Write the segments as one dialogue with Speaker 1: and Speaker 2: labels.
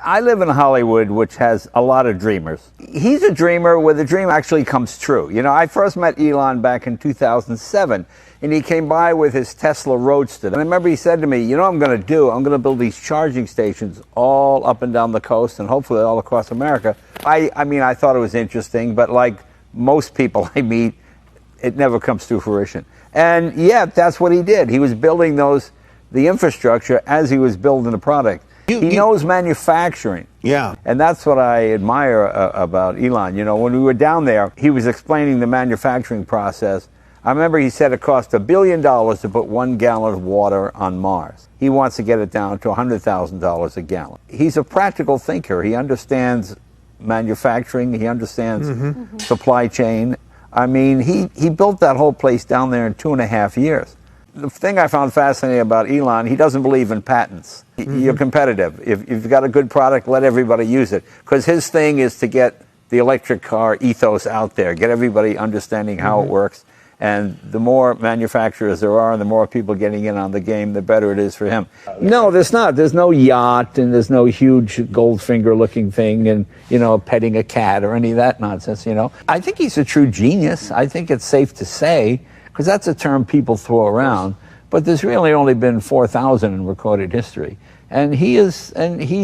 Speaker 1: I live in Hollywood, which has a lot of dreamers. He's a dreamer where the dream actually comes true. You know, I first met Elon back in 2007, and he came by with his Tesla Roadster. And I remember he said to me, you know what I'm going to do? I'm going to build these charging stations all up and down the coast and hopefully all across America. I mean, I thought it was interesting, but like most people I meet, it never comes to fruition. And yet, that's what he did. He was building the infrastructure as he was building the product. He knows manufacturing.
Speaker 2: Yeah.
Speaker 1: And that's what I admire about Elon. You know, when we were down there, he was explaining the manufacturing process. I remember he said it cost $1 billion to put 1 gallon of water on Mars. He wants to get it down to $100,000 a gallon. He's a practical thinker. He understands manufacturing. He understands supply chain. I mean, he built that whole place down there in 2.5 years. The thing I found fascinating about Elon, he doesn't believe in patents. You're competitive. If you've got a good product, let everybody use it. Because his thing is to get the electric car ethos out there, get everybody understanding how it works. And the more manufacturers there are and the more people getting in on the game, the better it is for him. No, there's not. There's no yacht and there's no huge Goldfinger-looking thing and, you know, petting a cat or any of that nonsense, you know. I think he's a true genius. I think it's safe to say, because that's a term people throw around, but there's really only been 4,000 in recorded history. And he's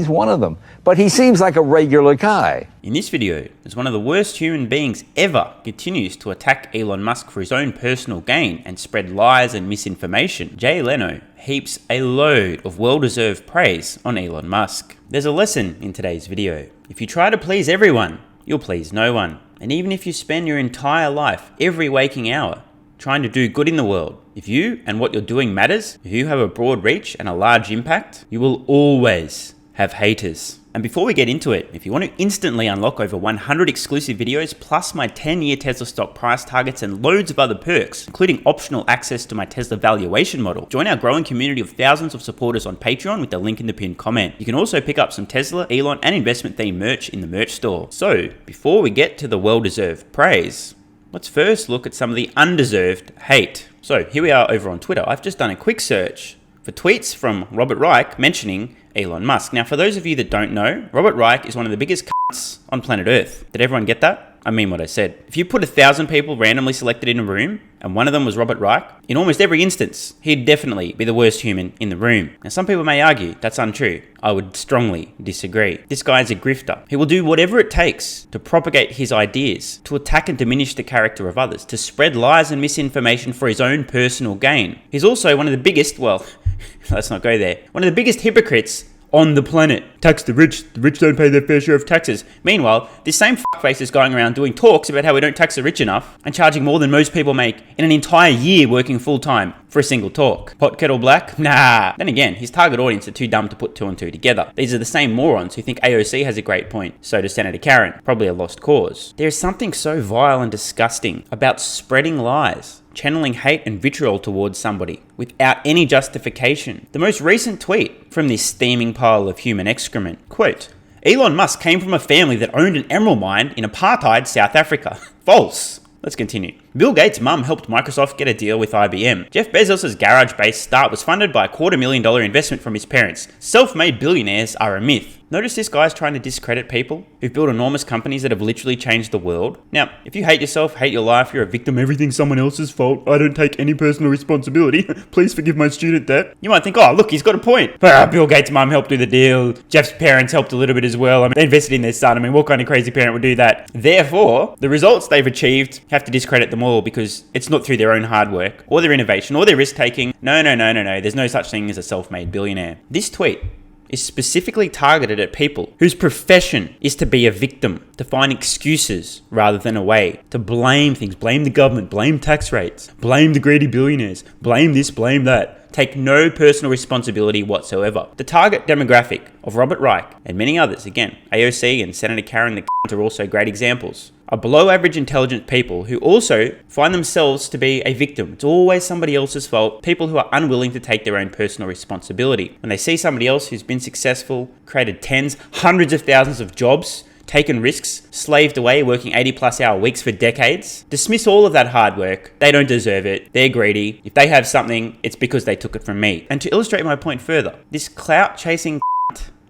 Speaker 1: one of them. But he seems like a regular guy.
Speaker 3: In this video, as one of the worst human beings ever continues to attack Elon Musk for his own personal gain and spread lies and misinformation, Jay Leno heaps a load of well-deserved praise on Elon Musk. There's a lesson in today's video. If you try to please everyone, you'll please no one. And even if you spend your entire life, every waking hour, trying to do good in the world, if you and what you're doing matters, if you have a broad reach and a large impact, you will always have haters. And before we get into it, if you want to instantly unlock over 100 exclusive videos, plus my 10-year Tesla stock price targets and loads of other perks, including optional access to my Tesla valuation model, join our growing community of thousands of supporters on Patreon with the link in the pinned comment. You can also pick up some Tesla, Elon, and investment-themed merch in the merch store. So, before we get to the well-deserved praise, let's first look at some of the undeserved hate. So here we are over on Twitter. I've just done a quick search for tweets from Robert Reich mentioning Elon Musk. Now, for those of you that don't know, Robert Reich is one of the biggest cunts on planet Earth. Did everyone get that? I mean what I said. If you put 1,000 people randomly selected in a room, and one of them was Robert Reich, in almost every instance, he'd definitely be the worst human in the room. Now, some people may argue that's untrue. I would strongly disagree. This guy is a grifter. He will do whatever it takes to propagate his ideas, to attack and diminish the character of others, to spread lies and misinformation for his own personal gain. He's also one of the biggest, well, let's not go there, one of the biggest hypocrites on the planet. Tax the rich don't pay their fair share of taxes. Meanwhile, this same fuckface is going around doing talks about how we don't tax the rich enough and charging more than most people make in an entire year working full time for a single talk. Pot kettle black? Nah. Then again, his target audience are too dumb to put two and two together. These are the same morons who think AOC has a great point. So does Senator Karen. Probably a lost cause. There is something so vile and disgusting about spreading lies, channeling hate and vitriol towards somebody without any justification. The most recent tweet from this steaming pile of human excrement, quote, Elon Musk came from a family that owned an emerald mine in apartheid South Africa. False. Let's continue. Bill Gates' mum helped Microsoft get a deal with IBM. Jeff Bezos' garage-based start was funded by a $250,000 investment from his parents. Self-made billionaires are a myth. Notice this guy's trying to discredit people who've built enormous companies that have literally changed the world. Now, if you hate yourself, hate your life, you're a victim, everything's someone else's fault, I don't take any personal responsibility, please forgive my student debt, you might think, oh, look, he's got a point. Bill Gates' mum helped do the deal, Jeff's parents helped a little bit as well, I mean, they invested in their son, I mean, what kind of crazy parent would do that? Therefore, the results they've achieved have to discredit them all because it's not through their own hard work, or their innovation, or their risk-taking. No, there's no such thing as a self-made billionaire. This tweet is specifically targeted at people whose profession is to be a victim, to find excuses rather than a way, to blame things, blame the government, blame tax rates, blame the greedy billionaires, blame this, blame that. Take no personal responsibility whatsoever. The target demographic of Robert Reich and many others, again, AOC and Senator Karen the are also great examples, are below average intelligent people who also find themselves to be a victim. It's always somebody else's fault. People who are unwilling to take their own personal responsibility. When they see somebody else who's been successful, created tens, hundreds of thousands of jobs, taken risks, slaved away, working 80+ hour weeks for decades, dismiss all of that hard work. They don't deserve it. They're greedy. If they have something, it's because they took it from me. And to illustrate my point further, this clout chasing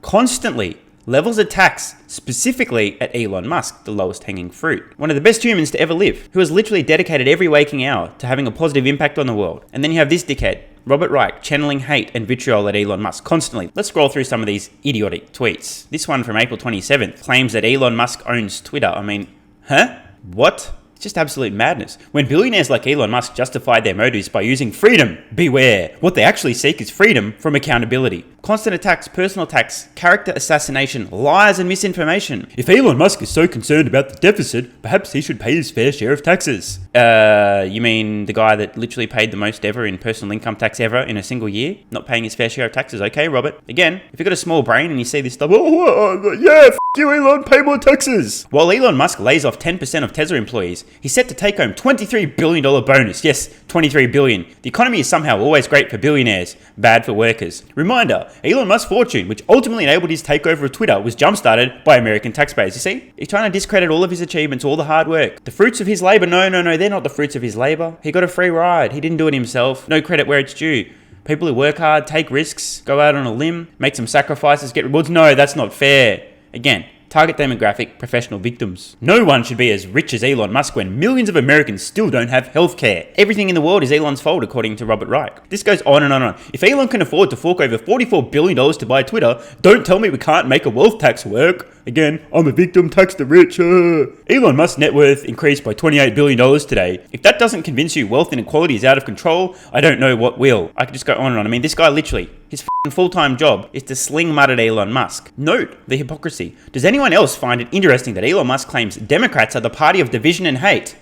Speaker 3: constantly levels attacks specifically at Elon Musk, the lowest hanging fruit. One of the best humans to ever live, who has literally dedicated every waking hour to having a positive impact on the world. And then you have this dickhead, Robert Reich, channeling hate and vitriol at Elon Musk constantly. Let's scroll through some of these idiotic tweets. This one from April 27th claims that Elon Musk owns Twitter. I mean, huh? What? It's just absolute madness. When billionaires like Elon Musk justify their motives by using freedom, beware. What they actually seek is freedom from accountability. Constant attacks, personal attacks, character assassination, lies and misinformation. If Elon Musk is so concerned about the deficit, perhaps he should pay his fair share of taxes. You mean the guy that literally paid the most ever in personal income tax ever in a single year? Not paying his fair share of taxes. Okay, Robert. Again, if you've got a small brain and you see this stuff, yeah, f*** you Elon, pay more taxes. While Elon Musk lays off 10% of Tesla employees, he's set to take home $23 billion bonus. Yes, $23 billion. The economy is somehow always great for billionaires, bad for workers. Reminder, Elon Musk's fortune, which ultimately enabled his takeover of Twitter, was jump-started by American taxpayers. You see? He's trying to discredit all of his achievements, all the hard work. The fruits of his labor, no, they're not the fruits of his labor. He got a free ride. He didn't do it himself. No credit where it's due. People who work hard, take risks, go out on a limb, make some sacrifices, get rewards. No, that's not fair. Again, target demographic, professional victims. No one should be as rich as Elon Musk when millions of Americans still don't have healthcare. Everything in the world is Elon's fault, according to Robert Reich. This goes on and on and on. If Elon can afford to fork over $44 billion to buy Twitter, don't tell me we can't make a wealth tax work. Again, I'm a victim, tax the rich. Elon Musk's net worth increased by $28 billion today. If that doesn't convince you wealth inequality is out of control, I don't know what will. I could just go on and on. I mean, this guy literally, his full-time job is to sling mud at Elon Musk. Note the hypocrisy. Does anyone else find it interesting that Elon Musk claims Democrats are the party of division and hate?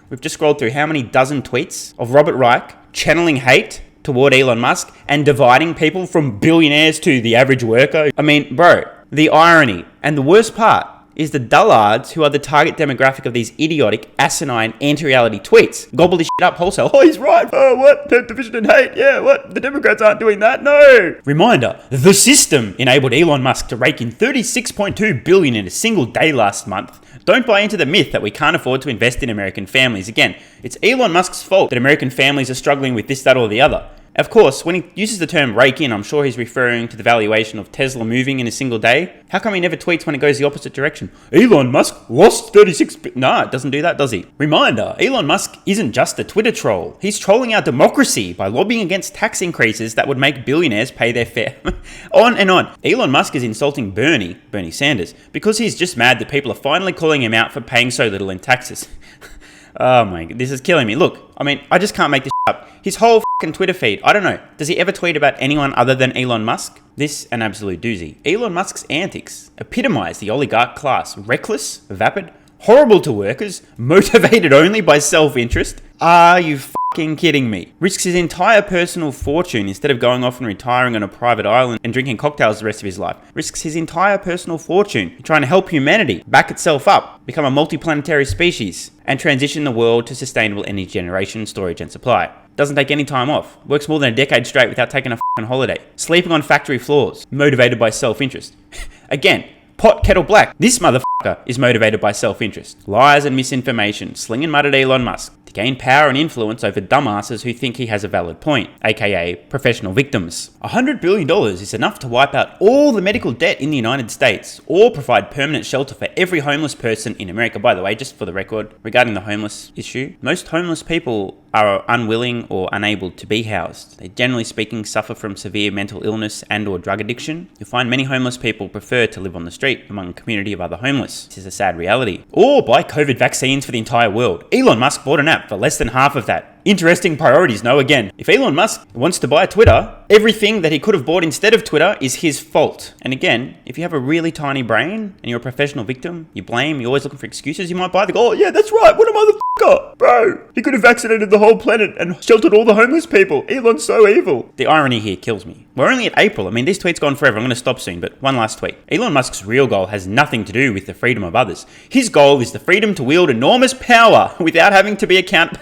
Speaker 3: We've just scrolled through how many dozen tweets of Robert Reich channeling hate toward Elon Musk and dividing people from billionaires to the average worker. I mean, bro, the irony and the worst part is the dullards who are the target demographic of these idiotic, asinine, anti-reality tweets. Gobble this shit up wholesale. Oh, he's right. Oh, what? Division and hate. Yeah, what? The Democrats aren't doing that. No. Reminder, the system enabled Elon Musk to rake in $36.2 billion in a single day last month. Don't buy into the myth that we can't afford to invest in American families. Again, it's Elon Musk's fault that American families are struggling with this, that, or the other. Of course, when he uses the term rake in, I'm sure he's referring to the valuation of Tesla moving in a single day. How come he never tweets when it goes the opposite direction? Elon Musk lost 36 billion. Nah, it doesn't do that, does he? Reminder, Elon Musk isn't just a Twitter troll. He's trolling our democracy by lobbying against tax increases that would make billionaires pay their fare. On and on. Elon Musk is insulting Bernie Sanders, because he's just mad that people are finally calling him out for paying so little in taxes. Oh my god, this is killing me. Look, I mean, I just can't make this up. His whole fucking Twitter feed, I don't know. Does he ever tweet about anyone other than Elon Musk? This an absolute doozy. Elon Musk's antics epitomize the oligarch class. Reckless, vapid, horrible to workers, motivated only by self-interest. Are you fucking kidding me? Risks his entire personal fortune instead of going off and retiring on a private island and drinking cocktails the rest of his life. Risks his entire personal fortune trying to help humanity back itself up, become a multiplanetary species, and transition the world to sustainable energy generation, storage, and supply. Doesn't take any time off. Works more than a decade straight without taking a fucking holiday. Sleeping on factory floors. Motivated by self-interest. Again, pot kettle black. This motherfucker is motivated by self-interest. Lies and misinformation. Slinging mud at Elon Musk to gain power and influence over dumbasses who think he has a valid point, aka professional victims. $100 billion is enough to wipe out all the medical debt in the United States, or provide permanent shelter for every homeless person in America. By the way, just for the record, regarding the homeless issue, most homeless people are unwilling or unable to be housed. They, generally speaking, suffer from severe mental illness and or drug addiction. You'll find many homeless people prefer to live on the street among a community of other homeless. This is a sad reality. Or buy COVID vaccines for the entire world. Elon Musk bought an app for less than half of that. Interesting priorities, no? Again, if Elon Musk wants to buy Twitter, everything that he could have bought instead of Twitter is his fault. And again, if you have a really tiny brain and you're a professional victim, you blame, you're always looking for excuses, you might buy the oh yeah, that's right, what a motherfucker, bro. He could have vaccinated the whole planet and sheltered all the homeless people. Elon's so evil. The irony here kills me. We're only at April. I mean, this tweet's gone forever. I'm going to stop soon, but one last tweet. Elon Musk's real goal has nothing to do with the freedom of others. His goal is the freedom to wield enormous power without having to be accountable.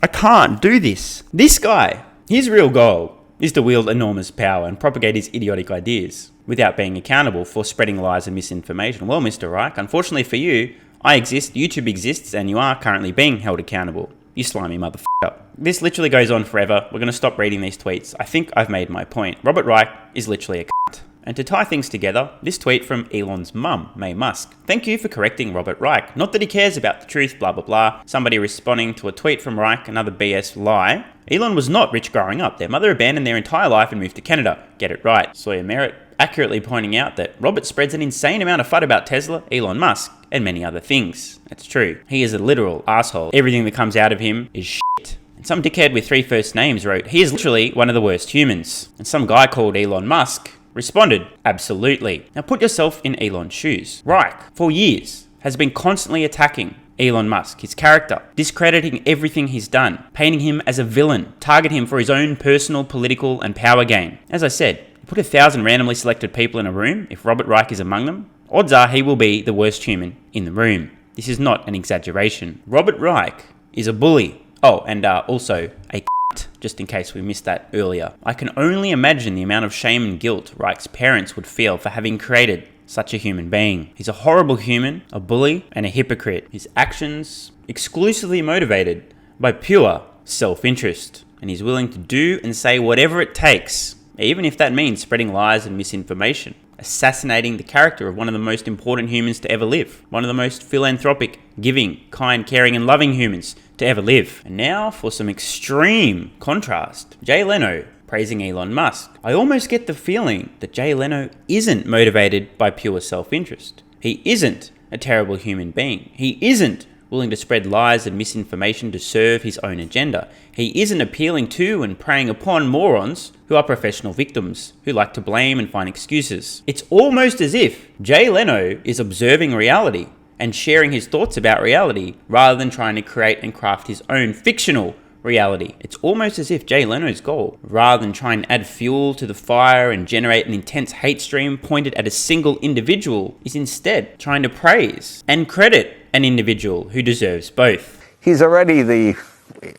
Speaker 3: I can't do this. This guy, his real goal is to wield enormous power and propagate his idiotic ideas without being accountable for spreading lies and misinformation. Well, Mr. Reich, unfortunately for you, I exist, YouTube exists, and you are currently being held accountable. You slimy motherfucker. This literally goes on forever. We're going to stop reading these tweets. I think I've made my point. Robert Reich is literally a cunt. And to tie things together, this tweet from Elon's mum, May Musk. Thank you for correcting Robert Reich. Not that he cares about the truth, blah blah blah. Somebody responding to a tweet from Reich, another BS lie. Elon was not rich growing up. Their mother abandoned their entire life and moved to Canada. Get it right. Sawyer Merritt accurately pointing out that Robert spreads an insane amount of FUD about Tesla, Elon Musk, and many other things. That's true. He is a literal asshole. Everything that comes out of him is shit. And some dickhead with 3 first names wrote, he is literally one of the worst humans. And some guy called Elon Musk responded, absolutely. Now put yourself in Elon's shoes. Reich, for years, has been constantly attacking Elon Musk, his character, discrediting everything he's done, painting him as a villain, target him for his own personal, political, and power gain. As I said, put 1,000 randomly selected people in a room, if Robert Reich is among them, odds are he will be the worst human in the room. This is not an exaggeration. Robert Reich is a bully. Oh, and also a cunt, just in case we missed that earlier. I can only imagine the amount of shame and guilt Reich's parents would feel for having created such a human being. He's a horrible human, a bully, and a hypocrite. His actions exclusively motivated by pure self-interest, and he's willing to do and say whatever it takes, even if that means spreading lies and misinformation, assassinating the character of one of the most important humans to ever live, one of the most philanthropic, giving, kind, caring, and loving humans to ever live. And now for some extreme contrast. Jay Leno praising Elon Musk. I almost get the feeling that Jay Leno isn't motivated by pure self-interest. He isn't a terrible human being. He isn't willing to spread lies and misinformation to serve his own agenda. He isn't appealing to and preying upon morons who are professional victims, who like to blame and find excuses. It's almost as if Jay Leno is observing reality and sharing his thoughts about reality rather than trying to create and craft his own fictional reality. It's almost as if Jay Leno's goal, rather than try and add fuel to the fire and generate an intense hate stream pointed at a single individual, is instead trying to praise and credit an individual who deserves both.
Speaker 1: He's already the,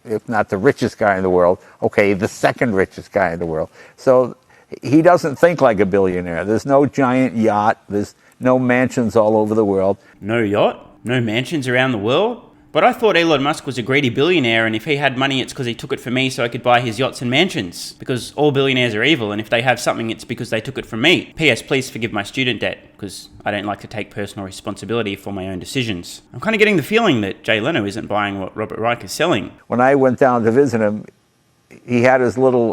Speaker 1: if not the richest guy in the world, okay, the second richest guy in the world. So he doesn't think like a billionaire. There's no giant yacht. There's no mansions all over the world.
Speaker 3: No yacht? No mansions around the world? But I thought Elon Musk was a greedy billionaire, and if he had money, it's because he took it from me so I could buy his yachts and mansions. Because all billionaires are evil, and if they have something, it's because they took it from me. P.S. Please forgive my student debt, because I don't like to take personal responsibility for my own decisions. I'm kind of getting the feeling that Jay Leno isn't buying what Robert Reich is selling.
Speaker 1: When I went down to visit him, he had his little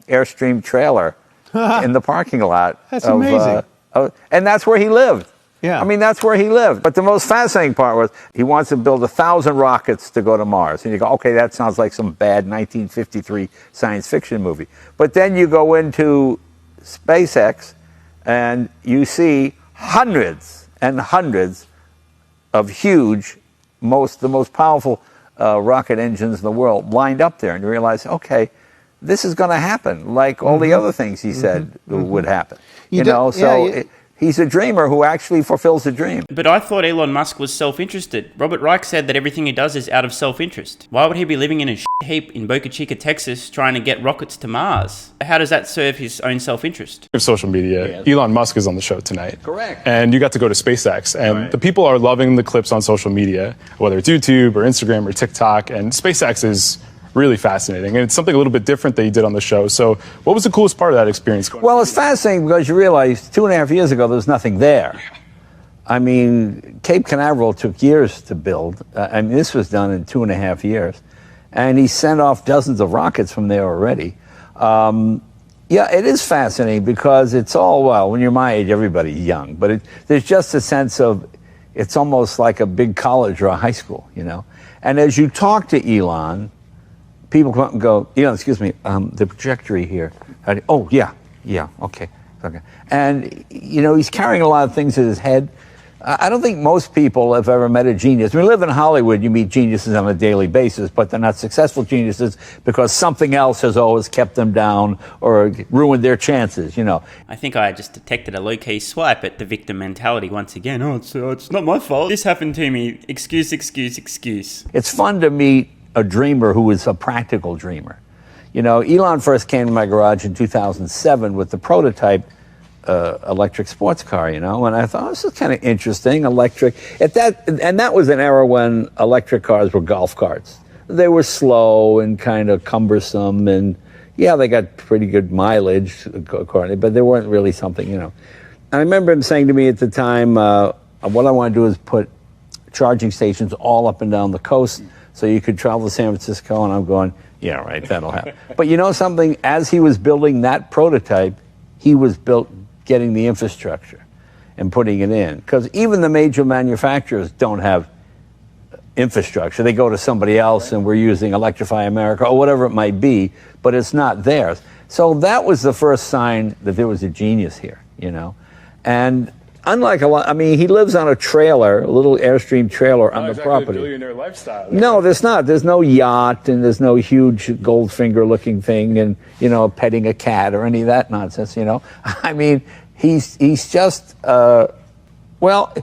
Speaker 1: Airstream trailer in the parking lot.
Speaker 2: That's amazing.
Speaker 1: And that's where he lived.
Speaker 2: Yeah.
Speaker 1: I mean, that's where he lived. But the most fascinating part was he wants to build 1,000 rockets to go to Mars. And you go, okay, that sounds like some bad 1953 science fiction movie. But then you go into SpaceX and you see hundreds and hundreds of huge, the most powerful rocket engines in the world lined up there. And you realize, okay, this is going to happen, like all the other things he said would happen. He's a dreamer who actually fulfills a dream.
Speaker 3: But I thought Elon Musk was self-interested. Robert Reich said that everything he does is out of self-interest. Why would he be living in a heap in Boca Chica, Texas, trying to get rockets to Mars? How does that serve his own self-interest?
Speaker 4: Of social media, Elon Musk is on the show tonight.
Speaker 1: Correct.
Speaker 4: And you got to go to SpaceX, and the people are loving the clips on social media, whether it's YouTube or Instagram or TikTok, and SpaceX is really fascinating. And it's something a little bit different that you did on the show. So what was the coolest part of that experience?
Speaker 1: Well, it's fascinating because you realize 2.5 years ago, there was nothing there. I mean, Cape Canaveral took years to build. I mean, this was done in 2.5 years. And he sent off dozens of rockets from there already. Yeah, it is fascinating because it's all, well, when you're my age, everybody's young. But there's just a sense of, it's almost like a big college or a high school, you know. And as you talk to Elon, people come up and go, Elon, excuse me, the trajectory here. Okay. And, you know, he's carrying a lot of things in his head. I don't think most people have ever met a genius. When you live in Hollywood, you meet geniuses on a daily basis, but they're not successful geniuses because something else has always kept them down or ruined their chances, you know.
Speaker 3: I think I just detected a low-key swipe at the victim mentality once again. Oh, it's not my fault. This happened to me. Excuse.
Speaker 1: It's fun to meet a dreamer who is a practical dreamer. You know, Elon first came to my garage in 2007 with the prototype electric sports car, you know, and I thought, this is kind of interesting, electric. And that was an era when electric cars were golf carts. They were slow and kind of cumbersome and, Yeah, they got pretty good mileage, according, but they weren't really something, you know. I remember him saying to me at the time, what I want to do is put charging stations all up and down the coast so you could travel to San Francisco. And I'm going, yeah, right, that'll happen. But you know something? As he was building that prototype, he was getting the infrastructure and putting it in. Because even the major manufacturers don't have infrastructure. They go to somebody else, and we're using Electrify America or whatever it might be, but it's not theirs. So that was the first sign that there was a genius here, you know. And unlike a lot, I mean, he lives on a trailer, a little Airstream trailer on the property.
Speaker 4: A billionaire lifestyle.
Speaker 1: No, there's not. There's no yacht, and there's no huge Goldfinger-looking thing, and, you know, petting a cat or any of that nonsense, you know. I mean, he's just, well,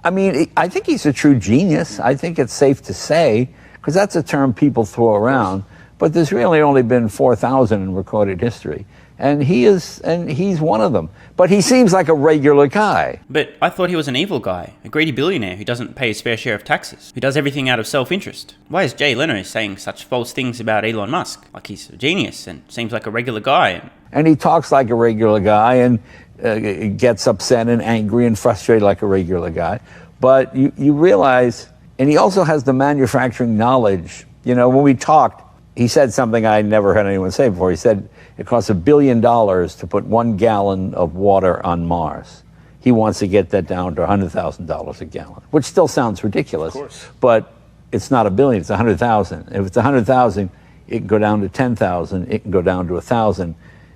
Speaker 1: I mean, I think he's a true genius. I think it's safe to say, because that's a term people throw around, but there's really only been 4,000 in recorded history. And he's one of them. But he seems like a regular guy.
Speaker 3: But I thought he was an evil guy, a greedy billionaire who doesn't pay his fair share of taxes, who does everything out of self-interest. Why is Jay Leno saying such false things about Elon Musk? Like he's a genius and seems like a regular guy.
Speaker 1: And he talks like a regular guy and gets upset and angry and frustrated like a regular guy. But you realize, and he also has the manufacturing knowledge. You know, when we talked, he said something I never heard anyone say before. He said it costs $1 billion to put 1 gallon of water on Mars. He wants to get that down to $100,000 a gallon, which still sounds ridiculous.
Speaker 4: Of course.
Speaker 1: But it's not $1 billion, it's 100,000. If it's 100,000, it can go down to 10,000, it can go down to 1,000,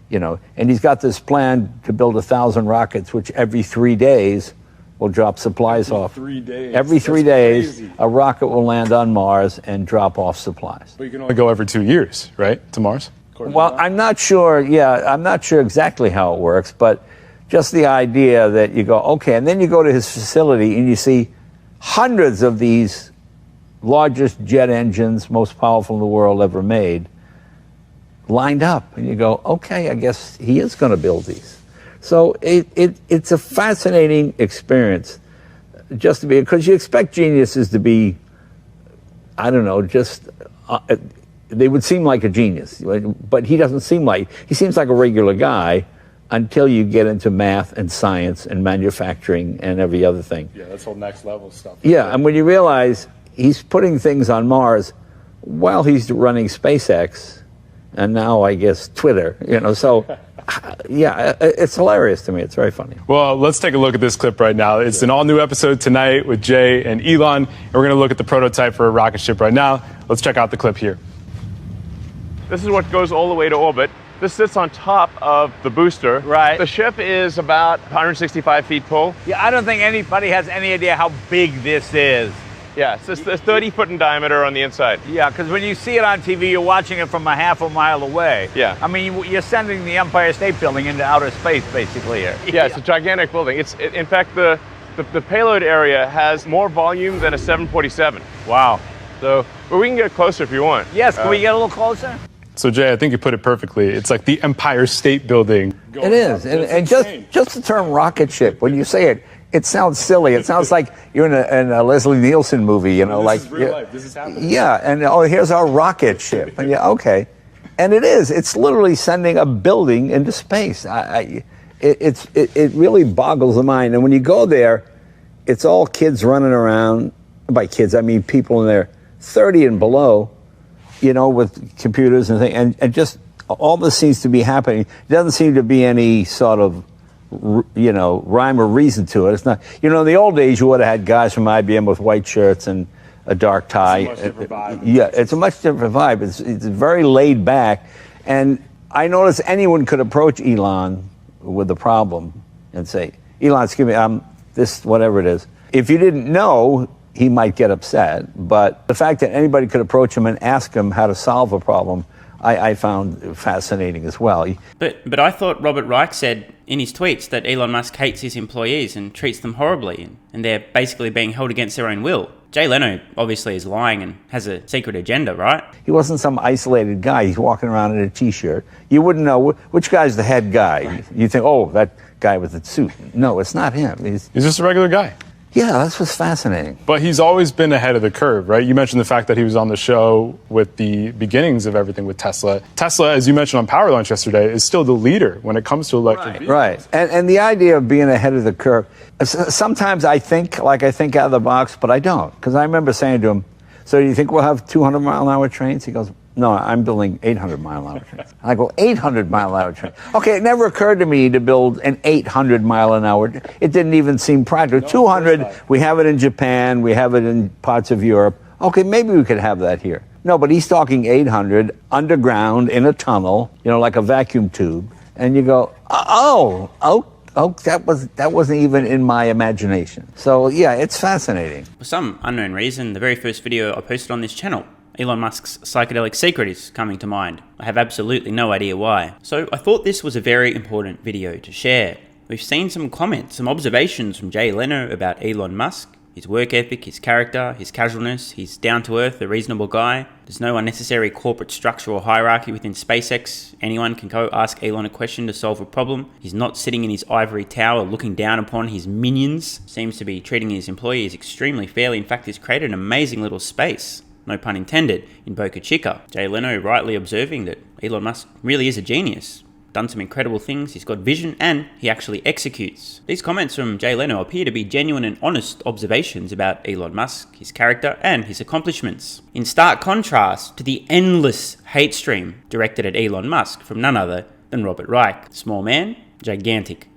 Speaker 1: you know. And he's got this plan to build 1,000 rockets, which every 3 days will drop supplies off.
Speaker 4: 3 days.
Speaker 1: Every 3
Speaker 4: That's
Speaker 1: days,
Speaker 4: crazy.
Speaker 1: a rocket will land on Mars and drop off supplies.
Speaker 4: But you can only go every 2 years, right, to Mars?
Speaker 1: Well, I'm not sure. Yeah, I'm not sure exactly how it works, but just the idea that you go, okay, and then you go to his facility and you see hundreds of these largest jet engines, most powerful in the world ever made, lined up, and you go, okay, I guess he is going to build these. So it's a fascinating experience, just to be, because you expect geniuses to be, I don't know, just they would seem like a genius, but he doesn't seem like, he seems like a regular guy until you get into math and science and manufacturing and every other thing.
Speaker 4: Yeah, that's all next level stuff.
Speaker 1: Yeah, and when you realize he's putting things on Mars while he's running SpaceX and now I guess Twitter, you know, so yeah, it's hilarious to me. It's very funny.
Speaker 4: Well, let's take a look at this clip right now. It's an all-new episode tonight with Jay and Elon, and we're going to look at the prototype for a rocket ship right now. Let's check out the clip here.
Speaker 2: This is what goes all the way to orbit. This sits on top of the booster.
Speaker 1: Right.
Speaker 2: The ship is about 165 feet tall.
Speaker 1: Yeah, I don't think anybody has any idea how big this is.
Speaker 2: Yeah, it's 30 foot in diameter on the inside.
Speaker 1: Yeah, because when you see it on TV, you're watching it from a half a mile away.
Speaker 2: Yeah.
Speaker 1: I mean, you're sending the Empire State Building into outer space, basically, here.
Speaker 2: Yeah, it's a gigantic building. In fact, the payload area has more volume than a 747.
Speaker 1: Wow.
Speaker 2: So, but we can get closer if you want.
Speaker 1: Yes, can we get a little closer?
Speaker 4: So, Jay, I think you put it perfectly. It's like the Empire State Building.
Speaker 1: It is, and just the term rocket ship, when you say it, it sounds silly. It sounds like you're in a Leslie Nielsen movie, you know,
Speaker 4: This
Speaker 1: like
Speaker 4: is real life. This is happening.
Speaker 1: Yeah, and oh, here's our rocket ship, and yeah, okay, and it is. It's literally sending a building into space. It really boggles the mind. And when you go there, it's all kids running around. By kids, I mean people in their 30 and below, you know, with computers and things, and just all this seems to be happening. There doesn't seem to be any sort of, you know, rhyme or reason to it. It's not, you know, in the old days you would have had guys from IBM with white shirts and a dark tie.
Speaker 4: It's a much different vibe.
Speaker 1: Yeah, it's a much different vibe. It's very laid back, and I noticed anyone could approach Elon with a problem and say, Elon, excuse me, this, whatever it is. If you didn't know, he might get upset, but the fact that anybody could approach him and ask him how to solve a problem, I found fascinating as well.
Speaker 3: But I thought Robert Reich said in his tweets that Elon Musk hates his employees and treats them horribly, and they're basically being held against their own will. Jay Leno obviously is lying and has a secret agenda, right?
Speaker 1: He wasn't some isolated guy. He's walking around in a T-shirt. You wouldn't know which guy's the head guy. You think, oh, that guy with the suit. No, it's not him.
Speaker 4: He's just a regular guy.
Speaker 1: Yeah, that's what's fascinating.
Speaker 4: But he's always been ahead of the curve, right? You mentioned the fact that he was on the show with the beginnings of everything with Tesla. Tesla, as you mentioned on Power Lunch yesterday, is still the leader when it comes to electric vehicles.
Speaker 1: Right. And the idea of being ahead of the curve, sometimes I think out of the box, but I don't. Because I remember saying to him, so do you think we'll have 200-mile-an-hour trains? He goes, no, I'm building 800-mile-an-hour trains. I go, 800-mile-an-hour train. Okay, it never occurred to me to build an 800-mile-an-hour. It didn't even seem practical. No, 200, we have it in Japan, we have it in parts of Europe. Okay, maybe we could have that here. No, but he's talking 800 underground in a tunnel, like a vacuum tube. And you go, oh, that wasn't even in my imagination. So yeah, it's fascinating.
Speaker 3: For some unknown reason, the very first video I posted on this channel, Elon Musk's psychedelic secret, is coming to mind. I have absolutely no idea why. So I thought this was a very important video to share. We've seen some comments, some observations from Jay Leno about Elon Musk, his work ethic, his character, his casualness, he's down to earth, a reasonable guy. There's no unnecessary corporate structure or hierarchy within SpaceX. Anyone can go ask Elon a question to solve a problem. He's not sitting in his ivory tower looking down upon his minions. Seems to be treating his employees extremely fairly. In fact, he's created an amazing little space, no pun intended, in Boca Chica. Jay Leno rightly observing that Elon Musk really is a genius. Done some incredible things, he's got vision, and he actually executes. These comments from Jay Leno appear to be genuine and honest observations about Elon Musk, his character, and his accomplishments. In stark contrast to the endless hate stream directed at Elon Musk from none other than Robert Reich. Small man, gigantic.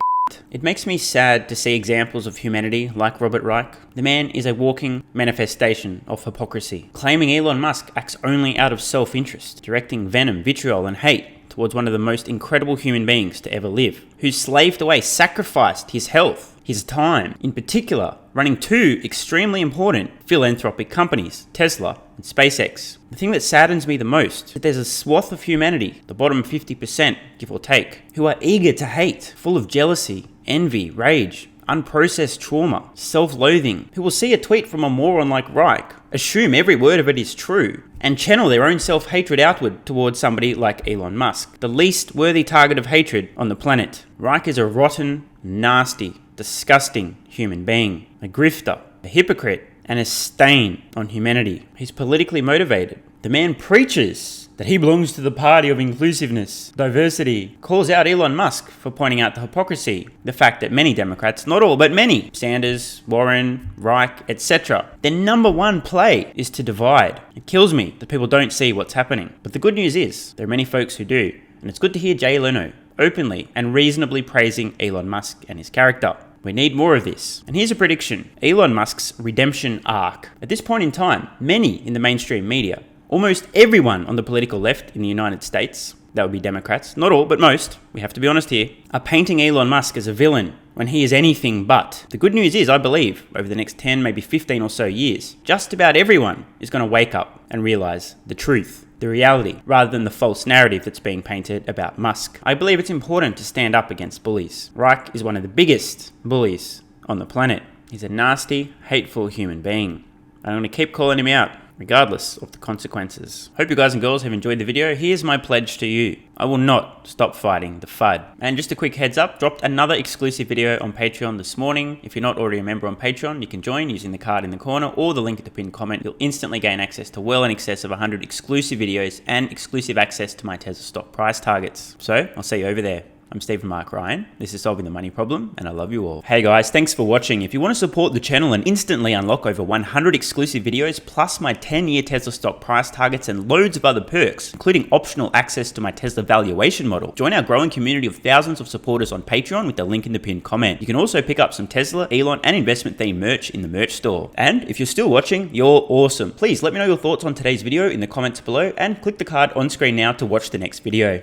Speaker 3: It makes me sad to see examples of humanity like Robert Reich. The man is a walking manifestation of hypocrisy, claiming Elon Musk acts only out of self-interest, directing venom, vitriol, and hate towards one of the most incredible human beings to ever live, who slaved away, sacrificed his health, his time, in particular, running two extremely important philanthropic companies, Tesla and SpaceX. The thing that saddens me the most is that there's a swath of humanity, the bottom 50%, give or take, who are eager to hate, full of jealousy, envy, rage, unprocessed trauma, self-loathing, who will see a tweet from a moron like Reich, assume every word of it is true, and channel their own self-hatred outward towards somebody like Elon Musk, the least worthy target of hatred on the planet. Reich is a rotten, nasty, disgusting human being, a grifter, a hypocrite, and a stain on humanity. He's politically motivated. The man preaches that he belongs to the party of inclusiveness, diversity, calls out Elon Musk for pointing out the hypocrisy, the fact that many Democrats, not all, but many, Sanders, Warren, Reich, etc., their number one play is to divide. It kills me that people don't see what's happening. But the good news is, there are many folks who do, and it's good to hear Jay Leno openly and reasonably praising Elon Musk and his character. We need more of this. And here's a prediction. Elon Musk's redemption arc. At this point in time, many in the mainstream media, almost everyone on the political left in the United States, that would be Democrats, not all, but most, we have to be honest here, are painting Elon Musk as a villain when he is anything but. The good news is, I believe, over the next 10, maybe 15 or so years, just about everyone is going to wake up and realize the truth, the reality, rather than the false narrative that's being painted about Musk. I believe it's important to stand up against bullies. Reich is one of the biggest bullies on the planet. He's a nasty, hateful human being. I'm going to keep calling him out, regardless of the consequences. Hope you guys and girls have enjoyed the video. Here's my pledge to you. I will not stop fighting the FUD. And just a quick heads up, dropped another exclusive video on Patreon this morning. If you're not already a member on Patreon, you can join using the card in the corner or the link at the pinned comment. You'll instantly gain access to well in excess of 100 exclusive videos and exclusive access to my Tesla stock price targets. So I'll see you over there. I'm Stephen Mark Ryan, this is Solving the Money Problem, and I love you all. Hey guys, thanks for watching. If you want to support the channel and instantly unlock over 100 exclusive videos, plus my 10-year Tesla stock price targets and loads of other perks, including optional access to my Tesla valuation model, join our growing community of thousands of supporters on Patreon with the link in the pinned comment. You can also pick up some Tesla, Elon, and investment-themed merch in the merch store. And if you're still watching, you're awesome. Please let me know your thoughts on today's video in the comments below, and click the card on screen now to watch the next video.